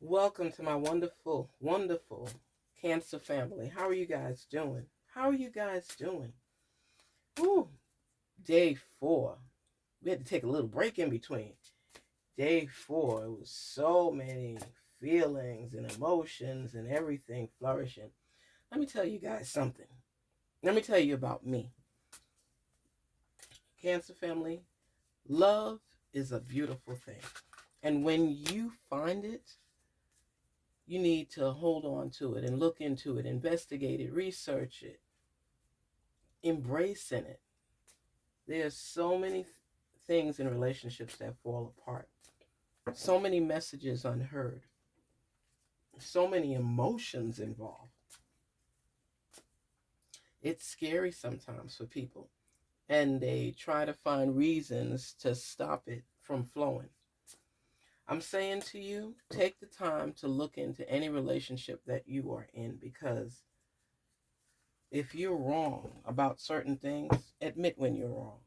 Welcome to my wonderful, wonderful Cancer family. How are you guys doing? How are you guys doing? Woo, day 4. We had to take a little break in between. Day 4, it was so many feelings and emotions and everything flourishing. Let me tell you guys something. Let me tell you about me. Cancer family, love is a beautiful thing. And when you find it, you need to hold on to it and look into it, investigate it, research it, embracing it. There's so many things in relationships that fall apart, so many messages unheard, so many emotions involved. It's scary sometimes for people, and they try to find reasons to stop it from flowing. I'm saying to you, take the time to look into any relationship that you are in, because if you're wrong about certain things, admit when you're wrong.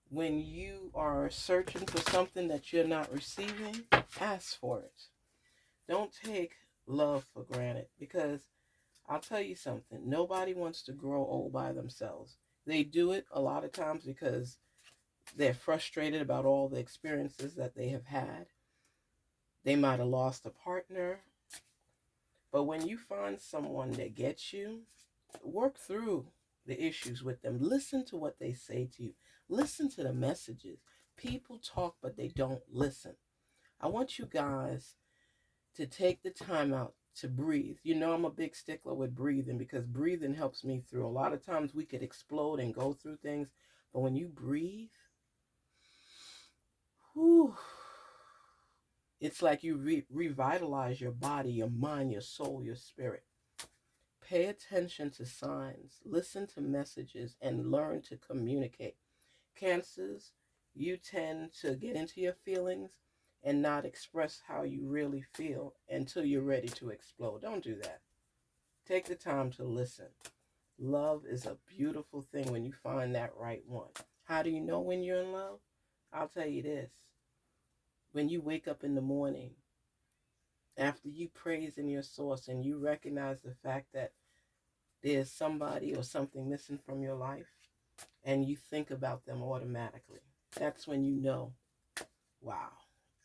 When you are searching for something that you're not receiving, ask for it. Don't take love for granted, because I'll tell you something. Nobody wants to grow old by themselves. They do it a lot of times because they're frustrated about all the experiences that they have had. They might have lost a partner. But when you find someone that gets you, work through the issues with them. Listen to what they say to you. Listen to the messages. People talk, but they don't listen. I want you guys to take the time out to breathe. You know, I'm a big stickler with breathing, because breathing helps me through. A lot of times we could explode and go through things, but when you breathe, whew, it's like you revitalize your body, your mind, your soul, your spirit. Pay attention to signs, listen to messages, and learn to communicate. Cancers, you tend to get into your feelings and not express how you really feel until you're ready to explode. Don't do that. Take the time to listen. Love is a beautiful thing when you find that right one. How do you know when you're in love? I'll tell you this. When you wake up in the morning, after you praise in your source and you recognize the fact that there's somebody or something missing from your life, and you think about them automatically, that's when you know, wow,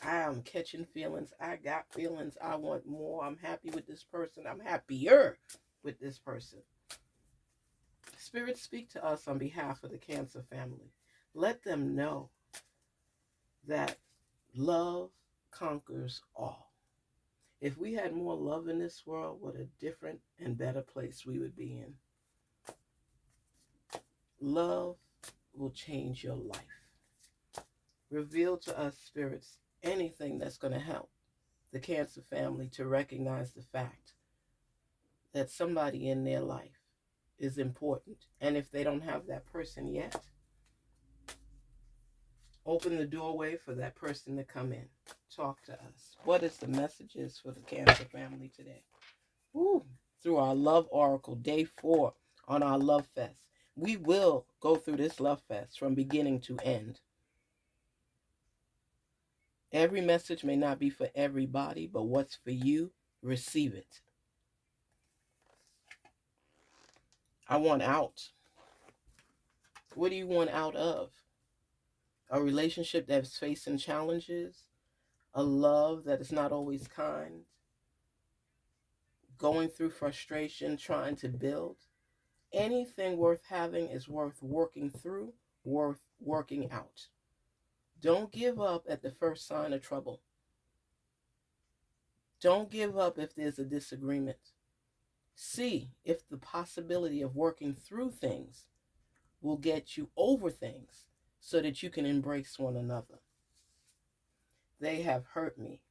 I am catching feelings. I got feelings. I want more. I'm happy with this person. I'm happier with this person. Spirits, speak to us on behalf of the Cancer family. Let them know that love conquers all. If we had more love in this world, what a different and better place we would be in. Love will change your life. Reveal to us, spirits, anything that's going to help the Cancer family to recognize the fact that somebody in their life is important. And if they don't have that person yet, open the doorway for that person to come in. Talk to us. What is the messages for the Cancer family today? Woo. Through our Love Oracle, day 4 on our Love Fest. We will go through this Love Fest from beginning to end. Every message may not be for everybody, but what's for you, receive it. I want out. What do you want out of? A relationship that's facing challenges, a love that is not always kind, going through frustration, trying to build. Anything worth having is worth working through, worth working out. Don't give up at the first sign of trouble. Don't give up if there's a disagreement. See if the possibility of working through things will get you over things so that you can embrace one another. They have hurt me.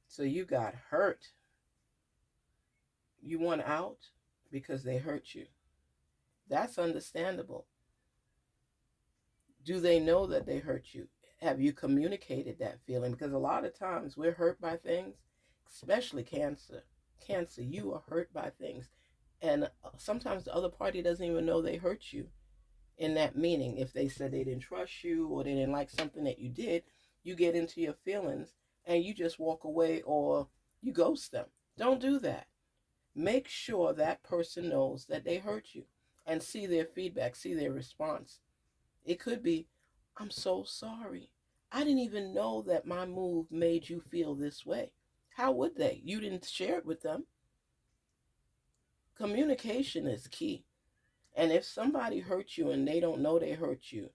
So you got hurt. You want out because they hurt you. That's understandable. Do they know that they hurt you? Have you communicated that feeling? Because a lot of times we're hurt by things, especially Cancer. Cancer, you are hurt by things. And sometimes the other party doesn't even know they hurt you in that meaning. If they said they didn't trust you or they didn't like something that you did, you get into your feelings and you just walk away or you ghost them. Don't do that. Make sure that person knows that they hurt you and see their feedback, see their response. It could be, I'm so sorry. I didn't even know that my move made you feel this way. How would they? You didn't share it with them. Communication is key. And if somebody hurt you and they don't know they hurt you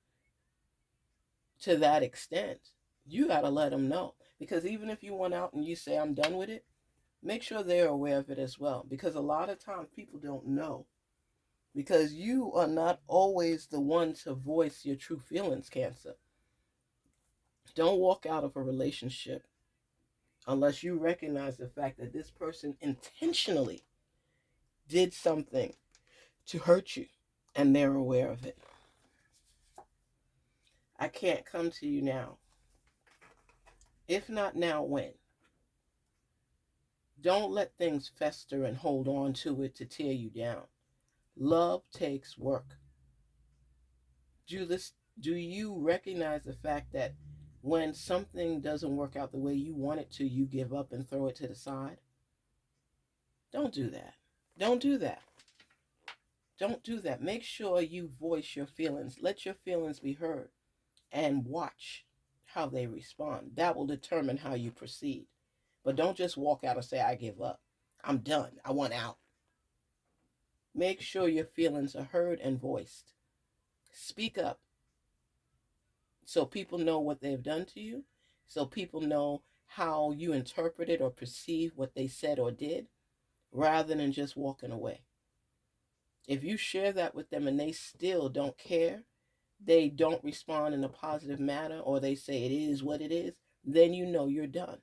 to that extent, you got to let them know. Because even if you went out and you say, I'm done with it, make sure they're aware of it as well. Because a lot of times people don't know. Because you are not always the one to voice your true feelings, Cancer. Don't walk out of a relationship unless you recognize the fact that this person intentionally did something to hurt you and they're aware of it. I can't come to you now. If not now, when? Don't let things fester and hold on to it to tear you down. Love takes work. Do you recognize the fact that when something doesn't work out the way you want it to, you give up and throw it to the side? Don't do that. Don't do that. Don't do that. Make sure you voice your feelings. Let your feelings be heard and watch how they respond. That will determine how you proceed. But don't just walk out and say, I give up. I'm done. I want out. Make sure your feelings are heard and voiced. Speak up so people know what they've done to you, so people know how you interpreted or perceive what they said or did, rather than just walking away. If you share that with them and they still don't care, they don't respond in a positive manner, or they say it is what it is, then you know you're done.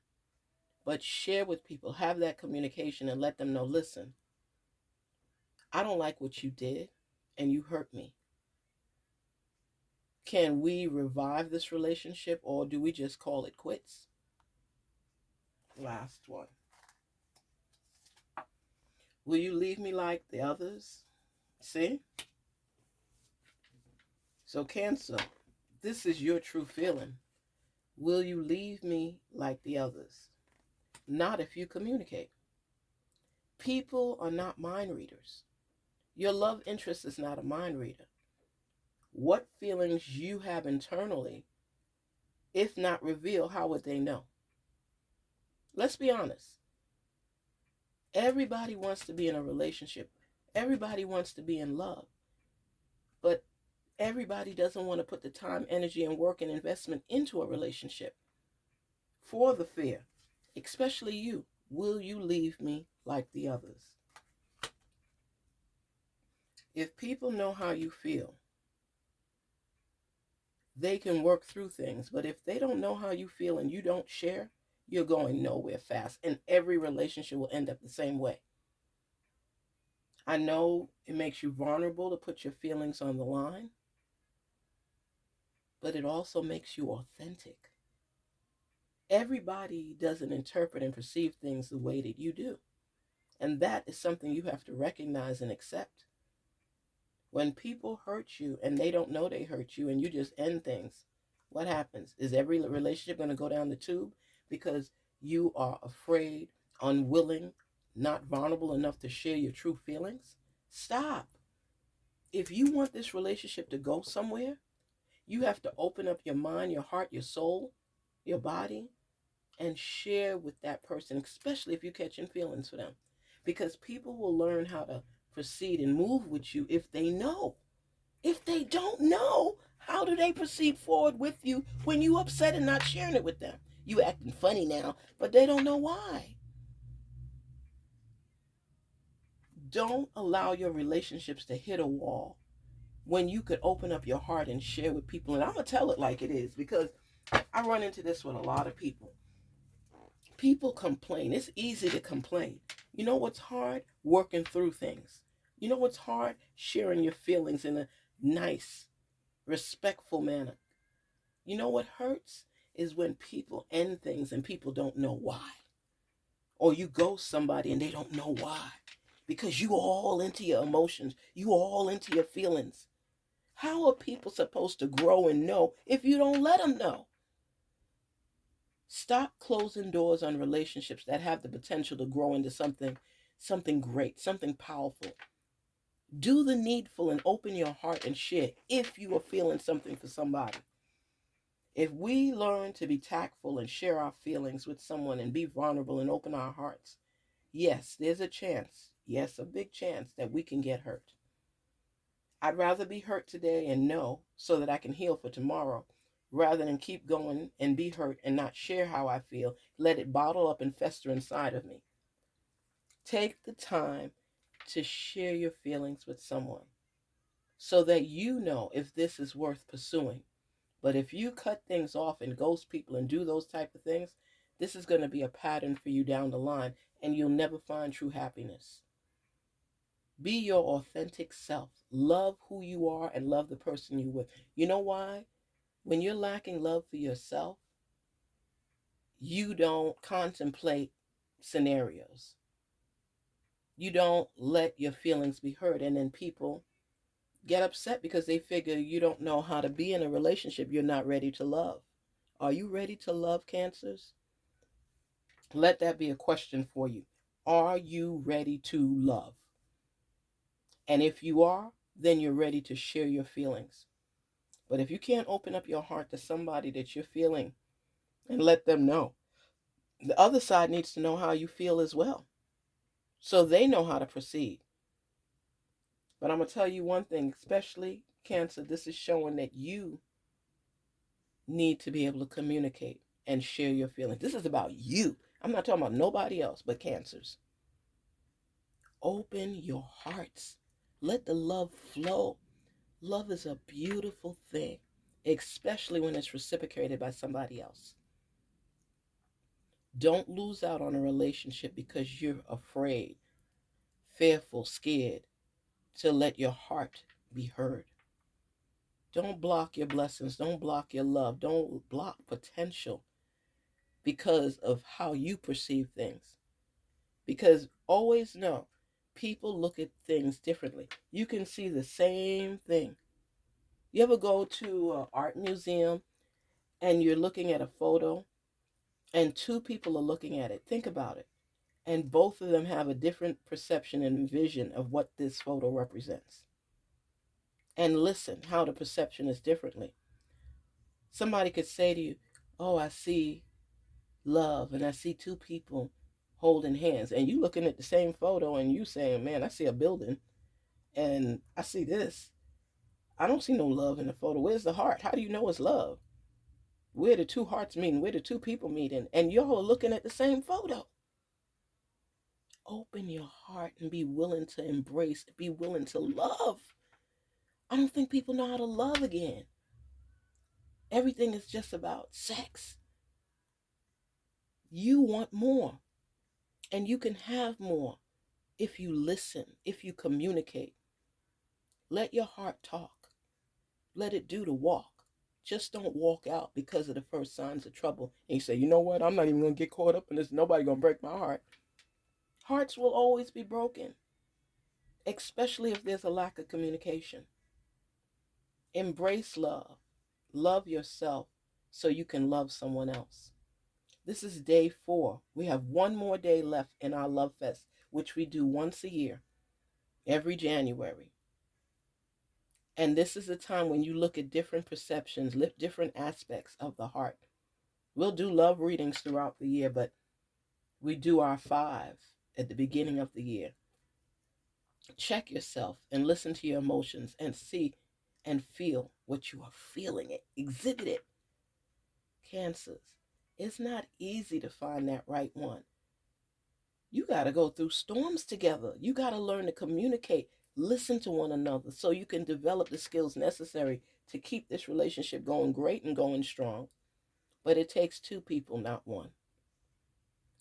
But share with people, have that communication and let them know, listen, I don't like what you did and you hurt me. Can we revive this relationship or do we just call it quits? Last one. Will you leave me like the others? See? So Cancer, this is your true feeling. Will you leave me like the others? Not if you communicate. People are not mind readers. Your love interest is not a mind reader. What feelings you have internally, if not revealed, how would they know? Let's be honest. Everybody wants to be in a relationship. Everybody wants to be in love. But everybody doesn't want to put the time, energy, and work and investment into a relationship for the fear. Especially you. Will you leave me like the others? If people know how you feel, they can work through things. But if they don't know how you feel and you don't share, you're going nowhere fast. And every relationship will end up the same way. I know it makes you vulnerable to put your feelings on the line, but it also makes you authentic. Everybody doesn't interpret and perceive things the way that you do. And that is something you have to recognize and accept. When people hurt you and they don't know they hurt you and you just end things, what happens? Is every relationship going to go down the tube because you are afraid, unwilling, not vulnerable enough to share your true feelings? Stop. If you want this relationship to go somewhere, you have to open up your mind, your heart, your soul, your body, and share with that person, especially if you're catching feelings for them. Because people will learn how to proceed and move with you if they know. If they don't know, how do they proceed forward with you when you upset and not sharing it with them? You acting funny now, but they don't know why. Don't allow your relationships to hit a wall when you could open up your heart and share with people. And I'm going to tell it like it is, because I run into this with a lot of people. People complain. It's easy to complain. You know what's hard? Working through things. You know what's hard? Sharing your feelings in a nice, respectful manner. You know what hurts? Is when people end things and people don't know why. Or you ghost somebody and they don't know why. Because you all into your emotions. You all into your feelings. How are people supposed to grow and know if you don't let them know? Stop closing doors on relationships that have the potential to grow into something great, something powerful. Do the needful and open your heart and share if you are feeling something for somebody. If we learn to be tactful and share our feelings with someone and be vulnerable and open our hearts, yes, there's a chance, yes, a big chance that we can get hurt. I'd rather be hurt today and know so that I can heal for tomorrow rather than keep going and be hurt and not share how I feel, let it bottle up and fester inside of me. Take the time to share your feelings with someone so that you know if this is worth pursuing. But if you cut things off and ghost people and do those type of things, this is going to be a pattern for you down the line and you'll never find true happiness. Be your authentic self. Love who you are and love the person you're with. You know why? When you're lacking love for yourself, you don't contemplate scenarios. You don't let your feelings be hurt. And then people get upset because they figure you don't know how to be in a relationship you're not ready to love. Are you ready to love, Cancers? Let that be a question for you. Are you ready to love? And if you are, then you're ready to share your feelings. But if you can't open up your heart to somebody that you're feeling and let them know, the other side needs to know how you feel as well, so they know how to proceed. But I'm going to tell you one thing, especially Cancer, this is showing that you need to be able to communicate and share your feelings. This is about you. I'm not talking about nobody else but Cancers. Open your hearts. Let the love flow. Love is a beautiful thing, especially when it's reciprocated by somebody else. Don't lose out on a relationship because you're afraid, fearful, scared to let your heart be heard. Don't block your blessings. Don't block your love. Don't block potential because of how you perceive things. Because always know, people look at things differently. You can see the same thing. You ever go to an art museum and you're looking at a photo and two people are looking at it? Think about it. And both of them have a different perception and vision of what this photo represents. And listen how the perception is differently. Somebody could say to you, oh, I see love and I see two people holding hands. And you looking at the same photo and you saying, man, I see a building and I see this. I don't see no love in the photo. Where's the heart? How do you know it's love? Where the two hearts meeting? Where the two people meeting? And y'all are looking at the same photo. Open your heart and be willing to embrace, be willing to love. I don't think people know how to love again. Everything is just about sex. You want more, and you can have more if you listen, if you communicate. Let your heart talk. Let it do the walk. Just don't walk out because of the first signs of trouble. And you say, you know what? I'm not even going to get caught up in this. Nobody going to break my heart. Hearts will always be broken, especially if there's a lack of communication. Embrace love. Love yourself so you can love someone else. This is day 4. We have one more day left in our Love Fest, which we do once a year, every January. And this is the time when you look at different perceptions, different aspects of the heart. We'll do love readings throughout the year, but we do our 5 at the beginning of the year. Check yourself and listen to your emotions and see and feel what you are feeling. Exhibit it. Cancers. It's not easy to find that right one. You got to go through storms together. You got to learn to communicate, listen to one another so you can develop the skills necessary to keep this relationship going great and going strong. But it takes 2 people, not one.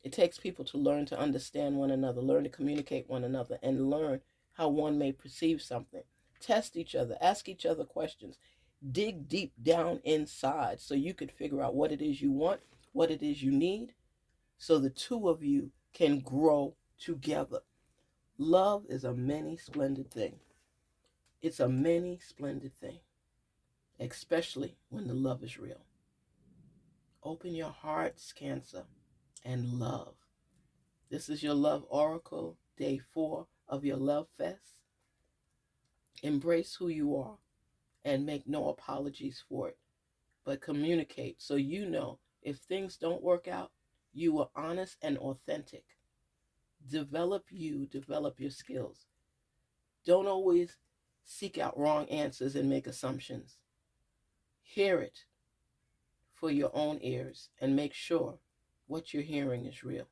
It takes people to learn to understand one another, learn to communicate one another, and learn how one may perceive something. Test each other, ask each other questions, dig deep down inside so you could figure out what it is you want, what it is you need, so the 2 of you can grow together. Love is a many splendid thing. It's a many splendid thing, especially when the love is real. Open your hearts, Cancer, and love. This is your Love Oracle, day 4 of your Love Fest. Embrace who you are and make no apologies for it, but communicate so you know if things don't work out, you are honest and authentic. Develop you, develop your skills. Don't always seek out wrong answers and make assumptions. Hear it for your own ears and make sure what you're hearing is real.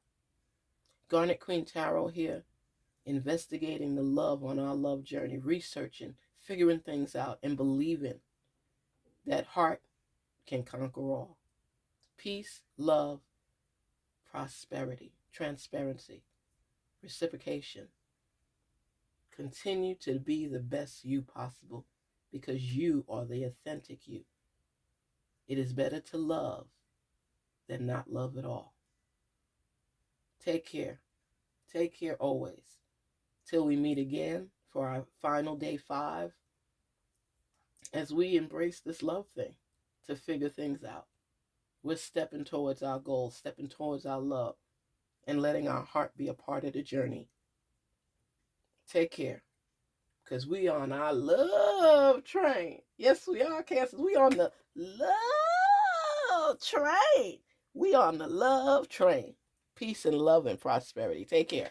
Garnetqueentarot here, investigating the love on our love journey, researching, figuring things out, and believing that heart can conquer all. Peace, love, prosperity, transparency, reciprocation. Continue to be the best you possible because you are the authentic you. It is better to love than not love at all. Take care. Take care always. Till we meet again for our final day 5 as we embrace this love thing to figure things out. We're stepping towards our goals, stepping towards our love, and letting our heart be a part of the journey. Take care, because we on our love train. Yes, we are, Cancers. We on the love train. We on the love train. Peace and love and prosperity. Take care.